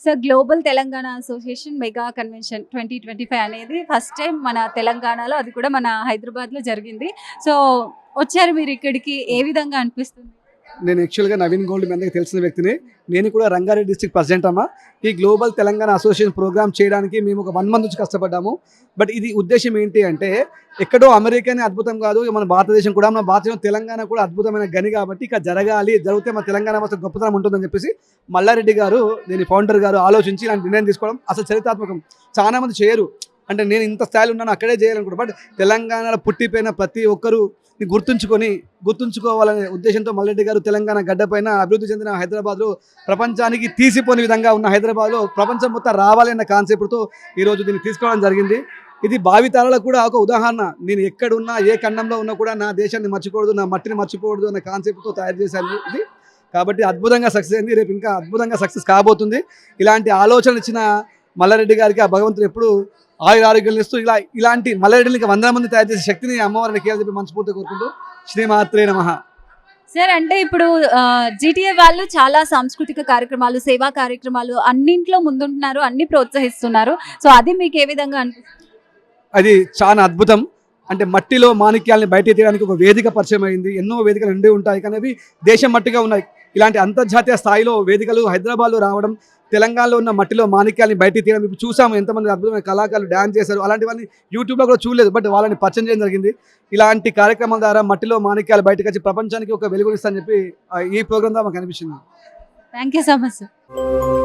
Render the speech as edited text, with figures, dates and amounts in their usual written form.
So global Telangana association mega convention 2025 అనేది first time మన తెలంగాణలో, అది కూడా మన హైదరాబాద్లో జరిగింది. సో వచ్చారు మీరు ఇక్కడికి, ఏ విధంగా అనిపిస్తుంది? నేను యాక్చువల్గా నవీన్ గోల్డ్ మీ అందరికీ తెలిసిన వ్యక్తిని. నేను కూడా రంగారెడ్డి డిస్ట్రిక్ట్ ప్రెసిడెంట్ అమ్మా. ఈ గ్లోబల్ తెలంగాణ అసోసియేషన్ ప్రోగ్రామ్ చేయడానికి మేము ఒక 1 మంత్ నుంచి కష్టపడ్డాము. బట్ ఇది ఉద్దేశం ఏంటి అంటే, ఎక్కడో అమెరికానే అద్భుతం కాదు, మన భారతదేశం కూడా, మన భారతదేశం తెలంగాణ కూడా అద్భుతమైన గని కాబట్టి ఇక జరిగితే మన తెలంగాణ మొత్తం గొప్పతనం ఉంటుందని చెప్పేసి మల్లారెడ్డి గారు, దీని ఫౌండర్ గారు ఆలోచించి ఇలాంటి నిర్ణయం తీసుకోవడం అసలు చరిత్రాత్మకం. చాలా మంది చేయరు. అంటే నేను ఇంత స్థాయిలో ఉన్నాను అక్కడే చేయాలనుకుంటా. బట్ తెలంగాణలో పుట్టిపోయిన ప్రతి ఒక్కరూ గుర్తుంచుకోవాలనే ఉద్దేశంతో మల్లారెడ్డి గారు తెలంగాణ గడ్డపైన అభివృద్ధి చెందిన హైదరాబాద్లో, ప్రపంచానికి తీసిపోని విధంగా ఉన్న హైదరాబాద్లో ప్రపంచం మొత్తం రావాలి అన్న కాన్సెప్ట్తో ఈరోజు దీన్ని తీసుకోవడం జరిగింది. ఇది భావితరాలకు కూడా ఒక ఉదాహరణ. నేను ఎక్కడున్నా, ఏ ఖండంలో ఉన్నా కూడా నా దేశాన్ని మర్చిపోకూడదు, నా మట్టిని మర్చిపోకూడదు అన్న కాన్సెప్ట్తో తయారు చేశాను ఇది. కాబట్టి అద్భుతంగా సక్సెస్ అయింది. రేపు ఇంకా అద్భుతంగా సక్సెస్ కాబోతుంది. ఇలాంటి ఆలోచనలు ఇచ్చిన మల్లారెడ్డి గారికి ఆ భగవంతుడు ఎప్పుడు ఆరోగ్యాలు ఇస్తూ ఇలాంటి మల్లారెడ్డిని 100 మంది తయారు చేసే శక్తిని అమ్మవారిని కేంద్ర మనస్ఫూర్తిగా కోరుకుంటూ శ్రీమాత్రే నమః. సార్, అంటే ఇప్పుడు జీటీఏ వాళ్ళు చాలా సాంస్కృతిక కార్యక్రమాలు, సేవా కార్యక్రమాలు అన్నింట్లో ముందుంటున్నారు, అన్ని ప్రోత్సహిస్తున్నారు. సో అది మీకు ఏ విధంగా అనిపిస్తుంది? అది చాలా అద్భుతం. అంటే మట్టిలో మాణిక్యాలని బయట తీయడానికి ఒక వేదిక పరిచయం అయింది. ఎన్నో వేదికలు ఉండే ఉంటాయి కానీ అవి దేశం మట్టిగా ఉన్నాయి. ఇలాంటి అంతర్జాతీయ స్థాయిలో వేదికలు హైదరాబాద్లో రావడం, తెలంగాణలో ఉన్న మట్టిలో మాణిక్యాలని బయట తీయడం, ఇప్పుడు చూసాము ఎంతమంది అద్భుతమైన కళాకారులు డ్యాన్స్ చేశారు. అలాంటివన్నీ యూట్యూబ్లో కూడా చూడలేదు, బట్ వాళ్ళని పరిచయం చేయడం జరిగింది. ఇలాంటి కార్యక్రమాల ద్వారా మట్టిలో మాణిక్యాలు బయటకు వచ్చి ప్రపంచానికి ఒక వెలుగునిస్తా అని చెప్పి ఈ ప్రోగ్రామ్ ద్వారా మాకు అనిపించింది. Thank you so much sir.